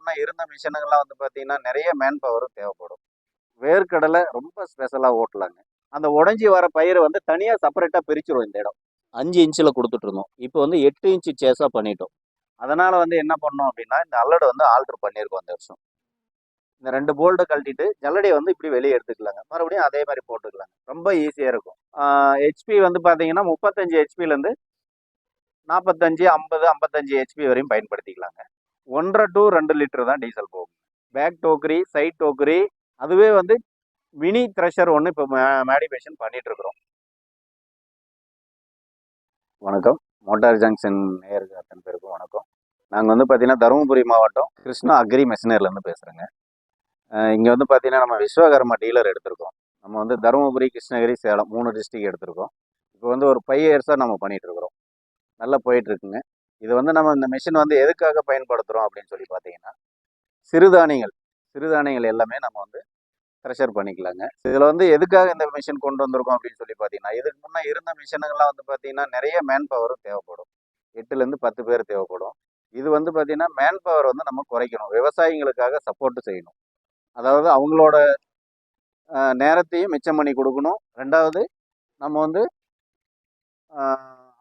முன்னே இருந்த மிஷினுங்கள்லாம் வந்து பார்த்தீங்கன்னா நிறைய மேன் பவர் தேவைப்படும். வேர்க்கடலை ரொம்ப ஸ்பெஷலாக ஓட்டலாங்க. அந்த உடஞ்சி வர பயிரை வந்து தனியாக செப்பரேட்டாக பிரிச்சிரும் இந்த இடம். 5 இன்ச்சில் கொடுத்துட்டு இருந்தோம். இப்போ வந்து 8 இன்ச்சு சேஸாக பண்ணிட்டோம். அதனால் வந்து என்ன பண்ணோம் அப்படின்னா இந்த அல்லடை வந்து ஆல்ட்ரு பண்ணியிருக்கோம் இந்த வருஷம். இந்த 2 போல்ட்டை கழட்டிட்டு ஜல்லடையை வந்து இப்படி வெளியே எடுத்துக்கலாங்க. மறுபடியும் அதே மாதிரி போட்டுக்கலாங்க. ரொம்ப ஈஸியாக இருக்கும். ஹெச்பி வந்து பார்த்தீங்கன்னா 35 ஹெச்பிலேருந்து 45, 50, 55 ஹெச்பி வரையும் பயன்படுத்திக்கலாங்க. 1.5 to 2 லிட்டர் தான் டீசல் போகும். பேக் டோக்கரி, சைட் டோக்கரி, அதுவே வந்து மினி த்ரெஷர் ஒன்று இப்போ மேடிஃபிகேஷன் பண்ணிட்டு இருக்கிறோம். வணக்கம், மோட்டார் ஜங்ஷன் நேயர்கள் அத்தனை பேருக்கும் வணக்கம். நாங்கள் வந்து பார்த்தீங்கன்னா தருமபுரி மாவட்டம் கிருஷ்ணா அக்ரி மெஷினரிலேருந்து பேசுகிறேங்க. இங்கே வந்து பார்த்தீங்கன்னா நம்ம விஸ்வகர்மா டீலர் எடுத்திருக்கோம். நம்ம வந்து தருமபுரி, கிருஷ்ணகிரி, சேலம் 3 டிஸ்ட்ரிக்ட் எடுத்திருக்கோம். இப்போ வந்து ஒரு 5 இயர்ஸாக நம்ம பண்ணிகிட்டு இருக்கிறோம். நல்லா போயிட்டுருக்குங்க. இது வந்து நம்ம இந்த மிஷின் வந்து எதுக்காக பயன்படுத்துகிறோம் அப்படின்னு சொல்லி பார்த்தீங்கன்னா சிறுதானியங்கள் எல்லாமே நம்ம வந்து த்ரெஷர் பண்ணிக்கலாங்க. இதில் வந்து எதுக்காக இந்த மிஷின் கொண்டு வந்திருக்கோம் அப்படின்னு சொல்லி பார்த்தீங்கன்னா, இதுக்கு முன்னே இருந்த மிஷினுங்கள்லாம் வந்து பார்த்தீங்கன்னா நிறைய மேன் பவர் தேவைப்படும். 8லேருந்து 10 பேர் தேவைப்படும். இது வந்து பார்த்தீங்கன்னா மேன் பவர் வந்து நம்ம குறைக்கணும். விவசாயிகளுக்காக சப்போர்ட் செய்யணும். அதாவது அவங்களோட நேரத்தையும் மிச்சம் பண்ணி கொடுக்கணும். 2வது நம்ம வந்து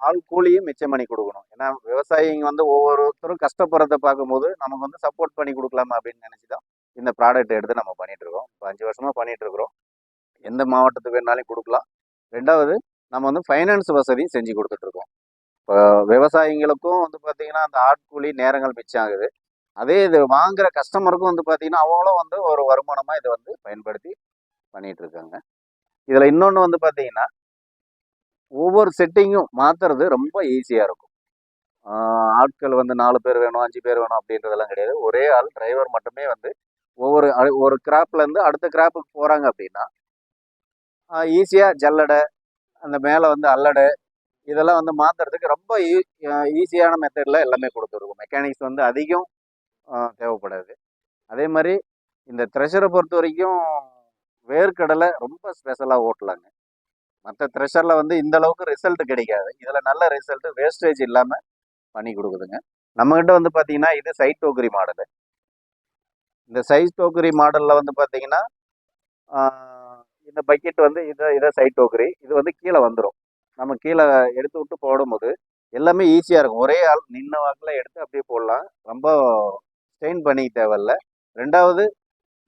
ஆள் கூலியும் மிச்சம் பண்ணி கொடுக்கணும். ஏன்னா விவசாயிங்க வந்து ஒவ்வொருத்தரும் கஷ்டப்படுறத பார்க்கும்போது நமக்கு வந்து சப்போர்ட் பண்ணி கொடுக்கலாமா அப்படின்னு நினச்சி தான் இந்த ப்ராடக்ட் எடுத்து நம்ம பண்ணிகிட்டு இருக்கோம். இப்போ 5 வருஷமாக பண்ணிகிட்டு இருக்கிறோம். எந்த மாவட்டத்துக்கு வேணாலும் கொடுக்கலாம். 2வது நம்ம வந்து ஃபைனான்ஸ் வசதியும் செஞ்சு கொடுத்துட்ருக்கோம். இப்போ விவசாயிங்களுக்கும் வந்து பார்த்திங்கன்னா அந்த ஆட்கூலி நேரங்கள் மிச்சம் ஆகுது. அதே இது வாங்குகிற கஸ்டமருக்கும் வந்து பார்த்திங்கன்னா அவங்களும் வந்து ஒரு வருமானமாக இதை வந்து பயன்படுத்தி பண்ணிகிட்ருக்காங்க. இதில் இன்னொன்று வந்து பார்த்திங்கன்னா ஒவ்வொரு செட்டிங்கும் மாற்றுறது ரொம்ப ஈஸியாக இருக்கும். ஆட்கள் வந்து 4 பேர் வேணும், 5 பேர் வேணும் அப்படின்றதெல்லாம் கிடையாது. ஒரே ஆள் டிரைவர் மட்டுமே வந்து ஒரு கிராப்லேருந்து அடுத்த கிராப்புக்கு போகிறாங்க அப்படின்னா ஈஸியாக ஜல்லடை, அந்த மேலே வந்து அல்லடை, இதெல்லாம் வந்து மாற்றுறதுக்கு ரொம்ப ஈஸியான மெத்தடில் எல்லாமே கொடுத்துருக்கும். மெக்கானிக்ஸ் வந்து அதிகம் தேவைப்படாது. அதே மாதிரி இந்த த்ரெஷரை பொறுத்த வரைக்கும் வேர்க்கடலை ரொம்ப ஸ்பெஷலாக ஓட்டலாங்க. மற்ற த்ரெஷரில் வந்து இந்த அளவுக்கு ரிசல்ட் கிடைக்காது. இதில் நல்ல ரிசல்ட், வேஸ்டேஜ் இல்லாமல் பண்ணி கொடுக்குதுங்க. நம்மகிட்ட வந்து பார்த்தீங்கன்னா இது சைட் டோக்கரி மாடலு. இந்த சைட் டோக்கரி மாடலில் வந்து பார்த்தீங்கன்னா இந்த பக்கெட் வந்து இதை சைட் டோக்கரி, இது வந்து கீழே வந்துடும். நம்ம கீழே எடுத்து விட்டு போடும்போது எல்லாமே ஈஸியாக இருக்கும். ஒரே ஆள் நின்ன வாக்கில் எடுத்து அப்படியே போடலாம். ரொம்ப ஸ்ட்ரெயின் பண்ணிக்க தேவையில்ல. 2வது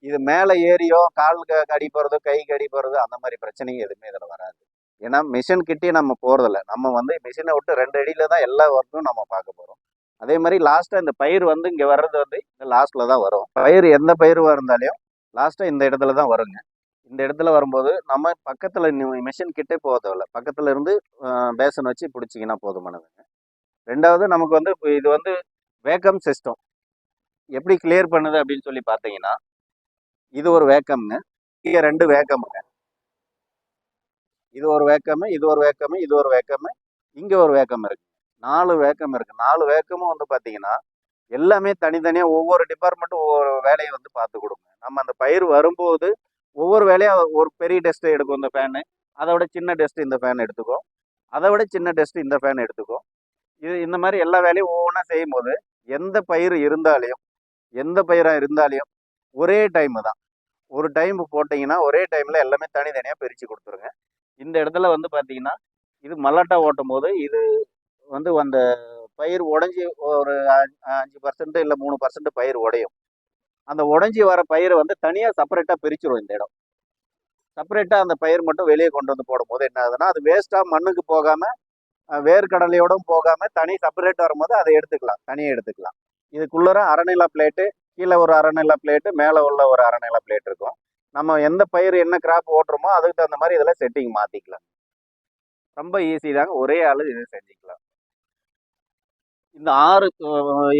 இது மேலே ஏறியோ காலுக்கு அடி போகிறதோ கைக்கு அடி போகிறதோ அந்த மாதிரி பிரச்சனையும் எதுவுமே இதில் வராது. ஏன்னா மிஷின் கிட்டே நம்ம போகிறதில்ல. நம்ம வந்து மிஷினை விட்டு 2 அடியில் தான் எல்லா ஒர்க்கும் நம்ம பார்க்க போகிறோம். அதே மாதிரி லாஸ்ட்டாக இந்த பயிர் வந்து இங்கே வர்றது வந்து இந்த லாஸ்ட்டில் தான் வரும். பயிர் எந்த பயிர்வாக இருந்தாலையும் லாஸ்ட்டாக இந்த இடத்துல தான் வருங்க. இந்த இடத்துல வரும்போது நம்ம பக்கத்தில் மிஷின் கிட்டே போக தேவையில்ல. பக்கத்தில் இருந்து பேசன் வச்சு பிடிச்சிங்கன்னா போதுமானதுங்க. 2வது நமக்கு வந்து இது வந்து வேக்கம் சிஸ்டம் எப்படி கிளியர் பண்ணுது அப்படின்னு சொல்லி பார்த்தீங்கன்னா, இது ஒரு வேக்கம்ங்க, இங்கே 2 வேக்கமுங்க. இது ஒரு வேக்கமு, இது ஒரு வேக்கமு, இது ஒரு வேக்கமு, இங்கே ஒரு வேக்கம் இருக்கு. 4 வேக்கம் இருக்கு. 4 வேக்கமும் வந்து பார்த்தீங்கன்னா எல்லாமே தனித்தனியாக ஒவ்வொரு டிபார்ட்மெண்ட்டும் ஒவ்வொரு வேலையை வந்து பார்த்து கொடுங்க. நம்ம அந்த பயிர் வரும்போது ஒவ்வொரு வேலையாக ஒரு பெரிய டெஸ்ட்டை எடுக்கும் இந்த ஃபேனு, அதை விட சின்ன டெஸ்ட் இந்த ஃபேன் எடுத்துக்கும், அதை விட சின்ன டெஸ்ட் இந்த ஃபேன் எடுத்துக்கும். இந்த மாதிரி எல்லா வேலையும் ஒவ்வொன்றா செய்யும்போது எந்த பயிர் இருந்தாலையும் எந்த பயிராக இருந்தாலையும் ஒரே டைமு தான். ஒரு டைம் போட்டிங்கன்னா ஒரே டைமில் எல்லாமே தனித்தனியாக பிரித்து கொடுத்துருங்க. இந்த இடத்துல வந்து பார்த்தீங்கன்னா இது மல்லாட்டா ஓட்டும் போது இது வந்து அந்த பயிர் உடஞ்சி ஒரு 5% இல்லை 3% பயிர் உடையும். அந்த உடஞ்சி வர பயிரை வந்து தனியாக செப்பரேட்டாக பிரிச்சிடும். இந்த இடம் செப்பரேட்டாக அந்த பயிர் மட்டும் வெளியே கொண்டு வந்து போடும்போது என்ன ஆகுதுன்னா அது வேஸ்ட்டாக மண்ணுக்கு போகாமல் வேர்க்கடலையோடும் போகாமல் தனி செப்பரேட் வரும்போது அதை எடுத்துக்கலாம், தனியாக எடுத்துக்கலாம். இதுக்குள்ளே அரைநிலா பிளேட்டு, கீழே ஒரு அரைநிலா பிளேட்டு, மேலே உள்ள ஒரு அரைநிலா பிளேட் இருக்கும். நம்ம எந்த பயிர் என்ன கிராப் ஓட்டுறோமோ அதுக்கு தகுந்த மாதிரி இதில் செட்டிங் மாற்றிக்கலாம். ரொம்ப ஈஸி தாங்க, ஒரே ஆள் இது செஞ்சுக்கலாம். இந்த 6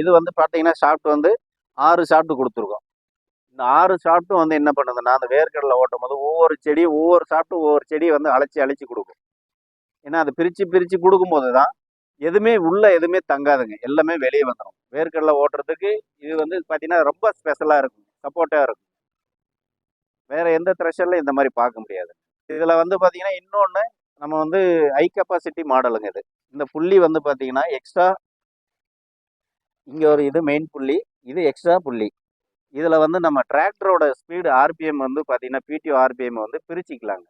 இது வந்து பார்த்தீங்கன்னா ஷாஃப்ட் வந்து 6 ஷாஃப்ட் கொடுத்துருக்கோம். இந்த 6 ஷாஃப்ட்டும் வந்து என்ன பண்ணுதுன்னா அந்த வேர்க்கடலை ஓட்டும் போது ஒவ்வொரு செடியும் ஒவ்வொரு ஷாஃப்ட்டும் ஒவ்வொரு செடியை வந்து அழைச்சி கொடுக்கும். ஏன்னா அது பிரித்து கொடுக்கும்போது தான் எதுவுமே தங்காதுங்க, எல்லாமே வெளியே வந்துடும். வேர்க்கடலை ஓட்டுறதுக்கு இது வந்து பார்த்தீங்கன்னா ரொம்ப ஸ்பெஷலாக இருக்கும், சப்போர்ட்டாக இருக்கும். வேறு எந்த த்ரெஷரில் இந்த மாதிரி பார்க்க முடியாது. இதில் வந்து பார்த்தீங்கன்னா இன்னொன்று நம்ம வந்து ஹை கெப்பாசிட்டி மாடலுங்க இது. இந்த புள்ளி வந்து பார்த்தீங்கன்னா எக்ஸ்ட்ரா, இங்கே ஒரு இது மெயின் புள்ளி, இது எக்ஸ்ட்ரா புள்ளி. இதில் வந்து நம்ம டிராக்டரோட ஸ்பீடு ஆர்பிஎம் வந்து பார்த்தீங்கன்னா பிடிஓ ஆர்பிஎம் வந்து பிரிச்சுக்கலாங்க.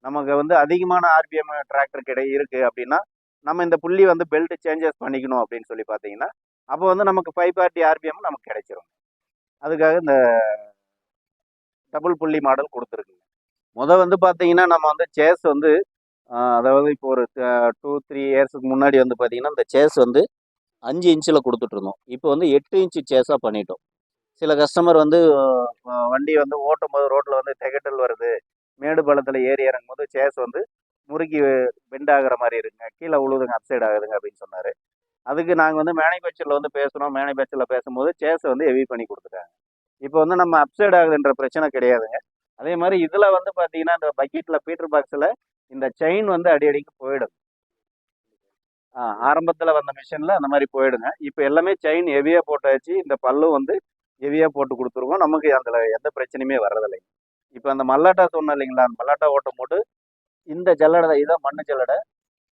நமக்கு வந்து அதிகமான ஆர்பிஎம் டிராக்டர் இருக்குது அப்படின்னா நம்ம இந்த புள்ளி வந்து பெல்ட் சேஞ்சஸ் பண்ணிக்கணும் அப்படின்னு சொல்லி பார்த்தீங்கன்னா அப்போ வந்து நமக்கு 540 ஆர்பிஎம் நமக்கு கிடைச்சிரும். அதுக்காக இந்த டபுள் புள்ளி மாடல் கொடுத்துருக்குங்க. வந்து பார்த்தீங்கன்னா நம்ம வந்து சேஸ் வந்து அதாவது இப்போ ஒரு 2-3 இயர்ஸுக்கு முன்னாடி வந்து பார்த்தீங்கன்னா இந்த சேஸ் வந்து 5 இன்ச்சில் கொடுத்துட்ருந்தோம். இப்போ வந்து 8 இன்ச்சு சேஸாக பண்ணிட்டோம். சில கஸ்டமர் வந்து வண்டி வந்து ஓட்டும்போது ரோட்டில் வந்து திகட்டல் வருது, மேடு பள்ளத்தில் ஏறி இறங்கும்போது சேஸ் வந்து முறுக்கி பெண்ட் ஆகிற மாதிரி இருக்குங்க, கீழே உழுதுங்க, அப்சைட் ஆகுதுங்க அப்படின்னு சொன்னார். அதுக்கு நாங்கள் வந்து மேனுஃபேக்சரில் வந்து பேசுகிறோம். மேனுஃபேக்சரில் பேசும்போது சேஸை வந்து ஹெவி பண்ணி கொடுத்துட்டாங்க. இப்போ வந்து நம்ம அப்சைட் ஆகுதுன்ற பிரச்சனை கிடையாதுங்க. அதே மாதிரி இதில் வந்து பார்த்தீங்கன்னா இந்த பக்கெட்டில் பீட்டர் பாக்ஸில் இந்த செயின் வந்து அடிக்கடிக்கு போயிடும். ஆரம்பத்தில் வந்த மிஷினில் அந்த மாதிரி போயிடுங்க. இப்போ எல்லாமே செயின் ஹெவியாக போட்டாச்சு. இந்த பல்லும் வந்து ஹெவியாக போட்டு கொடுத்துருக்கோம். நமக்கு அதில் எந்த பிரச்சனையுமே வர்றதில்லைங்க. இப்போ அந்த மல்லாட்டா சொன்னேன் இல்லைங்களா, அந்த மல்லாட்டா ஓட்டும் போது இந்த ஜல்லடை இதான் மண்ணு ஜல்லடை.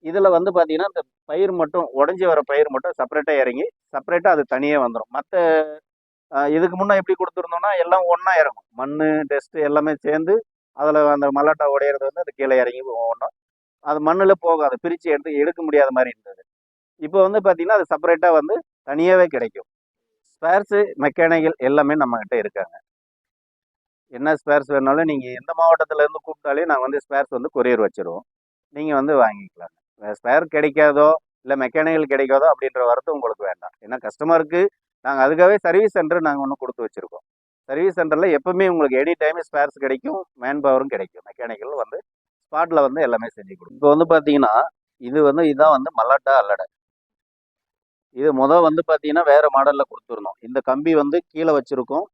இதில் வந்து பார்த்தீங்கன்னா இந்த பயிர் மட்டும் உடஞ்சி வர பயிர் மட்டும் செப்பரேட்டாக இறங்கி செப்பரேட்டாக அது தனியாக வந்துடும். மற்ற இதுக்கு முன்னே எப்படி கொடுத்துருந்தோம்னா எல்லாம் ஒன்றா இறங்கும், மண் டெஸ்ட்டு எல்லாமே சேர்ந்து அதில் அந்த மல்லாட்டா உடையிறது வந்து அது கீழே இறங்கி ஒன்றும் அது மண்ணில் போகாது, பிரித்து எடுக்க முடியாத மாதிரி இருந்தது. இப்போ வந்து பார்த்தீங்கன்னா அது செப்பரேட்டாக வந்து தனியாகவே கிடைக்கும். ஸ்பேர்ஸு மெக்கானிக்கல் எல்லாமே நம்மக்கிட்ட இருக்காங்க. என்ன ஸ்பேர்ஸ் வேணாலும் நீங்கள் எந்த மாவட்டத்திலேருந்து கூப்பிட்டாலே நான் வந்து ஸ்பேர்ஸ் வந்து கொரியர் வச்சுருவோம். நீங்கள் வந்து வாங்கிக்கலாம். ஸ்பேர் கிடைக்காதோ இல்லை மெக்கானிக்கல் கிடைக்காதோ அப்படின்ற வருத்தம் உங்களுக்கு வேண்டாம். ஏன்னா கஸ்டமருக்கு நாங்கள் அதுக்காகவே சர்வீஸ் சென்டர் நாங்கள் ஒன்று கொடுத்து வச்சுருக்கோம். சர்வீஸ் சென்டரில் எப்பவுமே உங்களுக்கு எனி டைம் ஸ்பேர்ஸ் கிடைக்கும், மேன் பவரும் கிடைக்கும். மெக்கானிக்கல் வந்து ஸ்பாட்டில் வந்து எல்லாமே செஞ்சு கொடுக்கும். இப்போ வந்து பார்த்தீங்கன்னா இதுதான் வந்து மல்லாட்டா அல்லடை. இது வந்து பார்த்தீங்கன்னா வேறு மாடலில் கொடுத்துருந்தோம். இந்த கம்பி வந்து கீழே வச்சுருக்கோம்.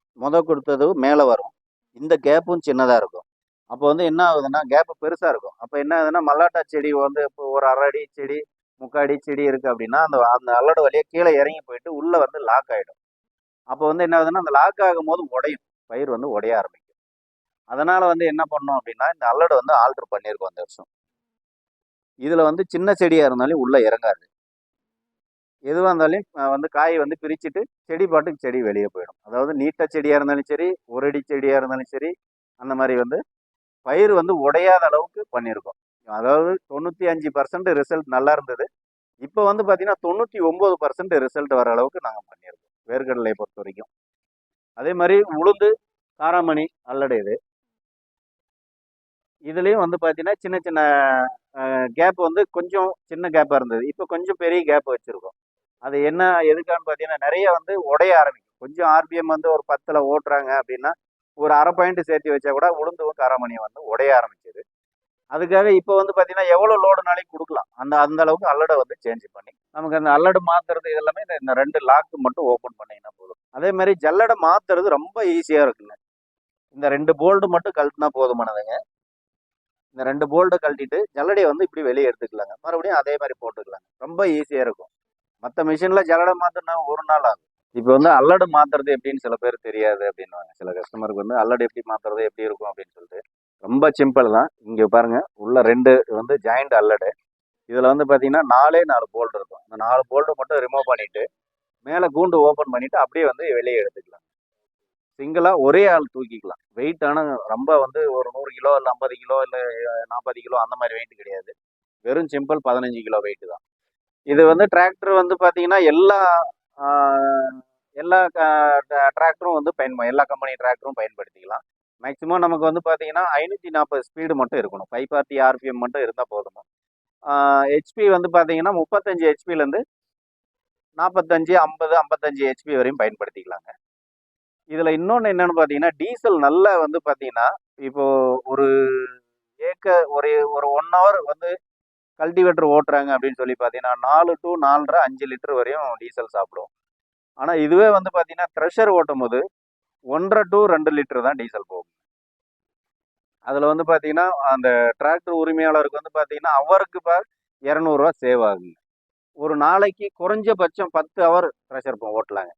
கொடுத்தது மேலே வரும். இந்த கேப்பும் சின்னதாக இருக்கும். அப்போ வந்து என்ன ஆகுதுன்னா கேப்பு பெருசாக இருக்கும். அப்போ என்ன ஆகுதுன்னா மல்லாட்டா செடி வந்து இப்போ ஒரு 1/2 அடி செடி 3/4 அடி செடி இருக்குது அப்படின்னா அந்த அந்த அல்லடை வழியாக கீழே இறங்கி போயிட்டு உள்ளே வந்து லாக் ஆகிடும். அப்போ வந்து என்ன ஆகுதுன்னா அந்த லாக் ஆகும்போது உடையும், பயிர் வந்து உடைய ஆரம்பிக்கும். அதனால் வந்து என்ன பண்ணோம் அப்படின்னா இந்த அல்லடை வந்து ஆல்ட்ரு பண்ணியிருக்கோம் இந்த வருஷம். இதில் வந்து சின்ன செடியாக இருந்தாலும் உள்ளே இறங்காது. எதுவாக இருந்தாலும் வந்து காய் வந்து பிரிச்சுட்டு செடி பாட்டுக்கு செடி வெளியே போயிடும். அதாவது நீட்ட செடியாக இருந்தாலும் சரி, ஒரு அடி செடியாக இருந்தாலும் சரி, அந்த மாதிரி வந்து பயிர் வந்து உடையாத அளவுக்கு பண்ணியிருக்கோம். அதாவது 95% ரிசல்ட் நல்லா இருந்தது. இப்போ வந்து பார்த்தீங்கன்னா 99% ரிசல்ட் வர அளவுக்கு நாங்கள் பண்ணியிருக்கோம் வேர்க்கடலை பொறுத்த வரைக்கும். அதே மாதிரி உளுந்து காராமணி அல்லடை இதுலேயும் வந்து பார்த்தீங்கன்னா சின்ன சின்ன கேப் வந்து கொஞ்சம் சின்ன கேப்பாக இருந்தது. இப்போ கொஞ்சம் பெரிய கேப் வச்சுருக்கோம். அது என்ன எதுக்கான்னு பார்த்தீங்கன்னா நிறைய வந்து உடைய ஆரம்பிக்கும். கொஞ்சம் ஆர்பிஎம் வந்து ஒரு 10ல் ஓட்டுறாங்க அப்படின்னா ஒரு 1/2 பாயிண்ட் சேர்த்து வச்சா கூட உளுந்தும் காராமணியும் வந்து உடைய ஆரம்பிச்சது. அதுக்காக இப்போ வந்து பார்த்தீங்கன்னா எவ்வளோ லோடுனாலையும் கொடுக்கலாம். அந்த அளவுக்கு அல்லடை வந்து சேஞ்ச் பண்ணி நமக்கு அந்த அல்லடை மாற்றுறது இதெல்லாமே இந்த 2 லாக்கு மட்டும் ஓப்பன் பண்ணிங்கன்னா போதும். அதே மாதிரி ஜல்லடை மாற்றுறது ரொம்ப ஈஸியாக இருக்குங்க. இந்த 2 போல்டு மட்டும் கழட்டினா போதுமானதுங்க. இந்த 2 போல்ட்டை கழட்டிட்டு ஜல்லடையை வந்து இப்படி வெளியே எடுத்துக்கலாங்க. மறுபடியும் அதே மாதிரி போட்டுக்கலாங்க. ரொம்ப ஈஸியாக இருக்கும். மற்ற மிஷினில் ஜல்லடை மாற்றினா ஒரு நாள் ஆகும். இப்போ வந்து அல்லடை மாற்றுறது எப்படின்னு சில பேர் தெரியாது அப்படின்வாங்க. சில கஸ்டமருக்கு வந்து அல்லடை எப்படி மாற்றுறது எப்படி இருக்கும் அப்படின்னு சொல்லிட்டு ரொம்ப சிம்பிள் தான். இங்கே பாருங்கள் உள்ள 2 வந்து ஜாயிண்ட் அல்லடை. இதில் வந்து பார்த்தீங்கன்னா 4 போல்ட் இருக்கும். அந்த 4 போல்ட்டை மட்டும் ரிமூவ் பண்ணிவிட்டு மேலே கூண்டு ஓப்பன் பண்ணிவிட்டு அப்படியே வந்து வெளியே எடுத்துக்கலாம். சிங்கிளாக ஒரே ஆள் தூக்கிக்கலாம். வெயிட் ஆனால் ரொம்ப வந்து ஒரு 100 கிலோ இல்லை 50 கிலோ இல்லை 40 கிலோ அந்த மாதிரி வெயிட் கிடையாது. வெறும் சிம்பிள் 15 கிலோ வெயிட் தான். இது வந்து டிராக்டர் வந்து பார்த்தீங்கன்னா எல்லா எல்லா டிராக்டரும் வந்து எல்லா கம்பெனி டிராக்டரும் பயன்படுத்திக்கலாம். மேக்ஸிமம் நமக்கு வந்து பார்த்தீங்கன்னா 540 ஸ்பீடு மட்டும் இருக்கணும். 540 ஆர்பிஎம் மட்டும் இருந்தால் போதும். ஹெச்பி வந்து பார்த்தீங்கன்னா 35 ஹெச்பிலேருந்து 45, 50, 55 ஹெச்பி வரையும் பயன்படுத்திக்கலாங்க. இதில் இன்னொன்று என்னென்னு பார்த்தீங்கன்னா டீசல் நல்லா வந்து பார்த்தீங்கன்னா இப்போ ஒரு ஒரு 1 ஹவர் வந்து கல்டிவேட்டர் ஓட்டுறாங்க அப்படின்னு சொல்லி பார்த்தீங்கன்னா 4 to 4.5 5 லிட்டர் வரையும் டீசல் சாப்பிடும். ஆனால் இதுவே வந்து பார்த்தீங்கன்னா த்ரெஷர் ஓட்டும் போது 1.5 to 2 லிட்டர் தான் டீசல் போகும். அதில் வந்து பார்த்தீங்கன்னா அந்த டிராக்டர் உரிமையாளருக்கு வந்து பார்த்தீங்கன்னா அவருக்கு 200 சேவ் ஆகுங்க. ஒரு நாளைக்கு குறைஞ்சபட்சம் 10 ஹவர் த்ரெஷர் ஓட்டலாங்க.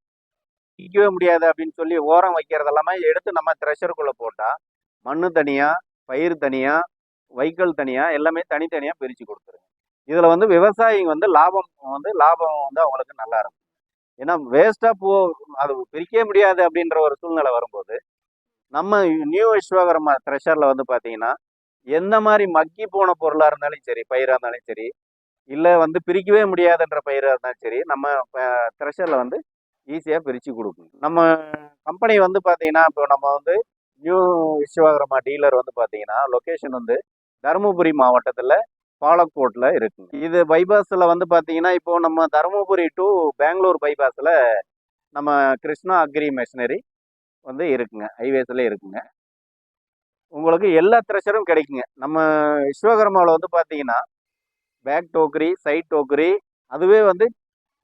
நிற்கவே முடியாது அப்படின்னு சொல்லி ஓரம் வைக்கிறது எல்லாமே எடுத்து நம்ம த்ரெஷருக்குள்ளே போட்டால் மண் தனியாக, பயிர் தனியாக, வைக்கோல் தனியாக எல்லாமே தனித்தனியாக பிரித்து கொடுத்துருங்க. இதில் வந்து விவசாயிங்க வந்து லாபம் வந்து அவங்களுக்கு நல்லா இருக்கும். ஏன்னா வேஸ்ட்டாக அது பிரிக்கவே முடியாது அப்படின்ற ஒரு சூழ்நிலை வரும்போது நம்ம நியூ விஸ்வகர்மா த்ரெஷரில் வந்து பார்த்தீங்கன்னா எந்த மாதிரி மக்கி போன பொருளாக இருந்தாலும் சரி, பயிராக இருந்தாலும் சரி, இல்லை வந்து பிரிக்கவே முடியாதுன்ற பயிராக இருந்தாலும் சரி, நம்ம த்ரெஷரில் வந்து ஈஸியாக பிரித்து கொடுக்கும். நம்ம கம்பெனி வந்து பார்த்தீங்கன்னா இப்போ நம்ம வந்து நியூ விஸ்வகர்மா டீலர் வந்து பார்த்தீங்கன்னா லொக்கேஷன் வந்து தருமபுரி மாவட்டத்தில் பாலக்கோட்டில் இருக்குங்க. இது பைபாஸில் வந்து பார்த்தீங்கன்னா இப்போ நம்ம தருமபுரி டு பெங்களூர் பைபாஸில் நம்ம கிருஷ்ணா அக்ரி மெஷினரி வந்து இருக்குங்க, ஹைவேஸில் இருக்குங்க. உங்களுக்கு எல்லா த்ரெஷரும் கிடைக்குங்க. நம்ம விஸ்வகர்மாவில் வந்து பார்த்தீங்கன்னா பேக் டோக்கரி, சைட் டோக்கரி, அதுவே வந்து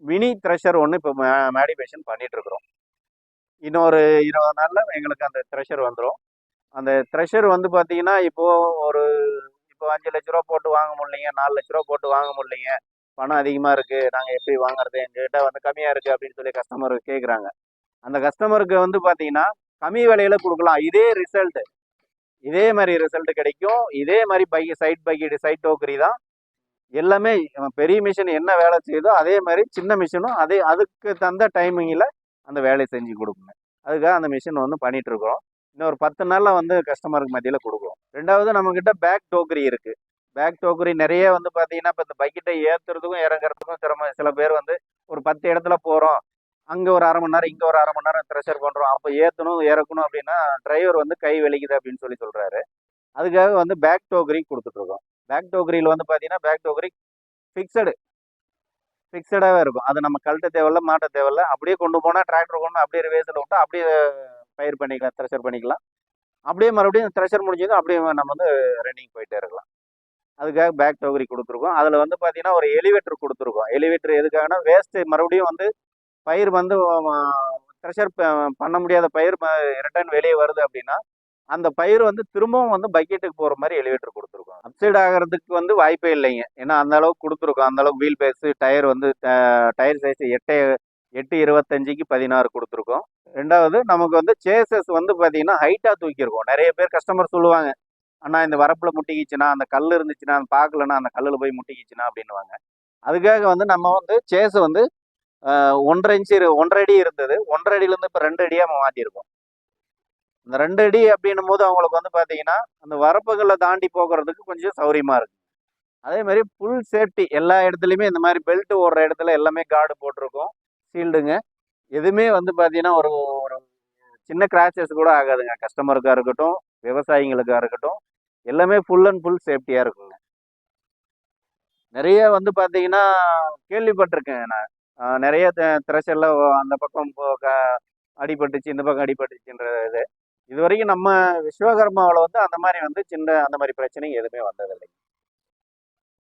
மினி த்ரெஷர் ஒன்று இப்போ மேடிஃபிகேஷன் பண்ணிட்டு இருக்கிறோம். இன்னொரு 20 நாளில் எங்களுக்கு அந்த த்ரெஷர் வந்துடும். அந்த த்ரெஷர் வந்து பார்த்தீங்கன்னா இப்போ 5 லட்ச ரூபா போட்டு வாங்க முடியலைங்க, 4 லட்ச ரூபா போட்டு வாங்க முடியலைங்க, பணம் அதிகமாக இருக்குது, நாங்கள் எப்படி வாங்குறது, எங்ககிட்ட வந்து கம்மியாக இருக்குது அப்படின்னு சொல்லி கஸ்டமர் கேட்குறாங்க. அந்த கஸ்டமருக்கு வந்து பார்த்தீங்கன்னா கம்மி விலையில கொடுக்கலாம். இதே மாதிரி ரிசல்ட் கிடைக்கும். இதே மாதிரி சைட் பக்கெட், சைட் டோக்கரி தான் எல்லாமே. பெரிய மிஷின் என்ன வேலை செய்யுதோ அதே மாதிரி சின்ன மிஷினும் அதுக்கு தந்த டைமிங்கில் அந்த வேலையை செஞ்சு கொடுக்குங்க. அதுக்காக அந்த மிஷின் வந்து பண்ணிட்டு இருக்கிறோம். இன்னும் ஒரு 10 நாளில் வந்து கஸ்டமருக்கு மத்தியில் கொடுக்குறோம். ரெண்டாவது நம்மக்கிட்ட பேக் டோக்கரி இருக்குது. பேக் டோக்கரி நிறைய வந்து பார்த்தீங்கன்னா இப்போ இந்த பக்கெட்டை ஏற்றுறதுக்கும் இறங்குறதுக்கும் சில பேர் வந்து ஒரு 10 இடத்துல போகிறோம், அங்கே ஒரு அரை மணி நேரம், இங்கே ஒரு அரை மணி நேரம் த்ரெஷர் பண்ணுறோம், அப்போ ஏற்றணும் இறக்கணும் அப்படின்னா டிரைவர் வந்து கை வலிக்குது அப்படின்னு சொல்கிறாரு. அதுக்காக வந்து பேக் டோக்கரி கொடுத்துட்ருக்கோம். பேக் டோக்கரியில் வந்து பார்த்தீங்கன்னா பேக் டோக்கரி ஃபிக்ஸடாகவே இருக்கும். அது நம்ம கழட்ட தேவையில்ல, மாட்ட தேவையில்ல. அப்படியே கொண்டு போனால் டிராக்டர் கொண்டு அப்படியே ரிவேஸில் விட்டா அப்படியே பயிர் பண்ணிக்கலாம், த்ரெஷர் பண்ணிக்கலாம். அப்படியே மறுபடியும் த்ரெஷர் முடிஞ்சதும் அப்படியே நம்ம வந்து ரன்னிங் போயிட்டே இருக்கலாம். அதுக்காக பேக் டோக்கரி கொடுத்துருக்கோம். அதில் வந்து பார்த்தீங்கன்னா ஒரு எலிவேட்டர் கொடுத்துருக்கோம். எலிவேட்டர் எதுக்காகனா வேஸ்ட்டு மறுபடியும் வந்து பயிர் வந்து த்ரெஷர் பண்ண முடியாத பயிர் ரிட்டர்ன் வெளியே வருது அப்படின்னா அந்த பயிர் வந்து திரும்பவும் வந்து பக்கெட்டுக்கு போகிற மாதிரி எலிவேட்டர் கொடுத்துருக்கோம். அப்சைட் ஆகிறதுக்கு வந்து வாய்ப்பே இல்லைங்க. ஏன்னா அந்த அளவுக்கு கொடுத்துருக்கோம். அந்த அளவுக்கு வீல் பேஸு, டயர் வந்து டயர் சைஸ் 8.25க்கு 16 கொடுத்துருக்கோம். ரெண்டாவது நமக்கு வந்து சேசஸ் வந்து பார்த்தீங்கன்னா ஹைட்டாக தூக்கியிருக்கோம். நிறைய பேர் கஸ்டமர் சொல்லுவாங்க, அண்ணா இந்த வரப்பில் முட்டிக்கிச்சுன்னா, அந்த கல் இருந்துச்சுன்னா, பார்க்கலன்னா அந்த கல்லில் போய் முட்டிக்கிச்சுன்னா அப்படின்னுவாங்க. அதுக்காக வந்து நம்ம வந்து சேஸை வந்து 1.5 அடி இருந்தது, 1.5 அடியிலேருந்து இப்போ 2 அடியாக மாற்றிருக்கோம். அந்த 2 அடி அப்படின்னும் போது அவங்களுக்கு வந்து பார்த்தீங்கன்னா அந்த வரப்புகளை தாண்டி போகிறதுக்கு கொஞ்சம் சௌரியமா இருக்கு. அதே மாதிரி ஃபுல் சேஃப்டி எல்லா இடத்துலையுமே இந்த மாதிரி பெல்ட் ஓடுற இடத்துல எல்லாமே கார்டு போட்டிருக்கோம், ஷீல்டுங்க. எதுவுமே வந்து பார்த்தீங்கன்னா ஒரு ஒரு சின்ன கிராச்சஸ் கூட ஆகாதுங்க. கஸ்டமருக்காக இருக்கட்டும், விவசாயிங்களுக்காக இருக்கட்டும், எல்லாமே ஃபுல் அண்ட் ஃபுல் சேஃப்டியாக இருக்குங்க. நிறைய வந்து பார்த்தீங்கன்னா கேள்விப்பட்டிருக்கேன் நான். நிறைய த்ரெஷரில் அந்த பக்கம் அடிபட்டுச்சு, இந்த பக்கம் அடிபட்டுச்சுன்ற இது வரைக்கும் நம்ம விஸ்வகர்மாவில் வந்து அந்த மாதிரி வந்து அந்த மாதிரி பிரச்சனை எதுவுமே வந்ததில்லை.